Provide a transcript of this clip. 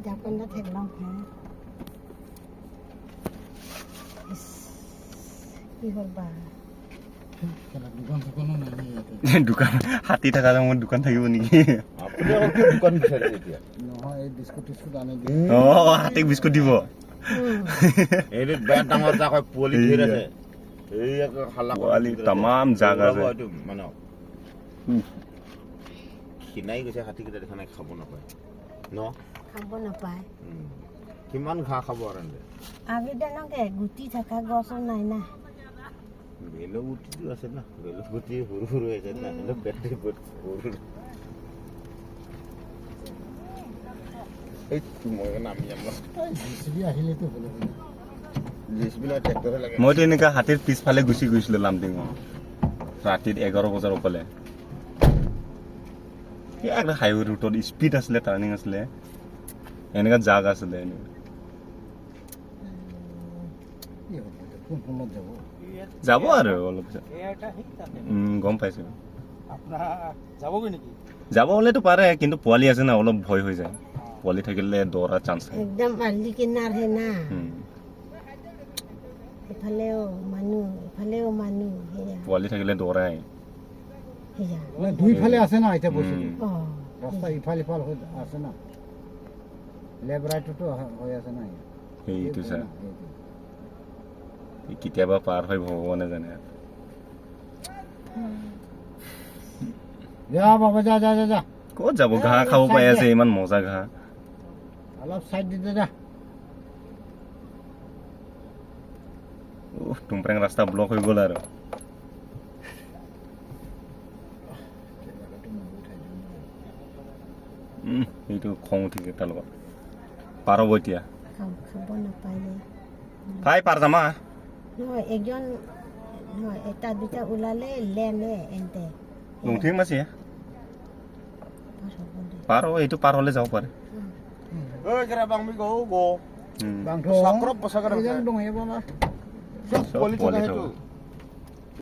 জাপানটা থাকলাম কি করবা দোকান হাতী থকা সময়ত দোকান থাকিব নেকি হাতীক বিস্কুট দিব পোৱালি তামাম জাগ আছে খিনাই গৈছে হাতীকেইটা দেখা নাই খাব নাপায় ন খাব নাপায় কিমান ঘাঁহ খাব আৰু আবেদনকে গুটি থকা গছৰ নাই না বেলো গুটিটো আছে না বেলো গুটি সৰু সৰু আছে না বেলো পেটে সৰু এই মই নামি যাম জিচিবি আহিলেতো হলো জিচিবি না ট্ৰেক্টৰে লাগে মইতো এনেকা হাতীৰ পিছফালে গুচি গৈছিলো লামডিং ৰাতিত 11 বজাৰ ওপৰলে একটা হাইৱে ৰুটত স্পীড আছিলে টাৰ্ণিং আছিলে এনেকা জাগ আছিলে যাব আৰু অলপ গম পাইছো যাব হলেতো পাৰে কিন্তু পোৱালি আছে না অলপ ভয় হৈ যায় পোৱালি থাকিলে দৌৰাৰ চান্স থাকে একদম আলি কিনাৰ হে না এফালেও মানুহ পোৱালি থাকিলে দৌৰাই দুইফালে আছে না এতিয়া বস্তুটো ৰাস্তা ইফাল ইফাল আছে না লেফট ৰাইটতো হৈ আছে না সেইটো চা কেতিয়াবা পাৰ হয় ভগৱানে জানে যা বাবা যা যা যা যা ক'ত যাব ঘাঁহ খাব পাই আছে ইমান মজা ঘাঁহ অলপ সাইড দি যা টুমপ্ৰেং ৰাস্তা ব্লক হৈ গ'ল আৰু এইটো খং উঠিছে তাৰ লগত পাৰ হ'ব এতিয়া খাব নাপায় ভাই পাৰ যামা নহয় একজন নহয় এটা দুটা ওলালে লেনে এন্তে লংঠিং মাছি পাৰ হ'ব এইটো পাৰ হ'লে যাব পাৰে ঐ কেৰা বাংমি গো গো বাংথ সাকৰপ পছাকৰ এজন দং হেব না পোৱালি থকা সেইটো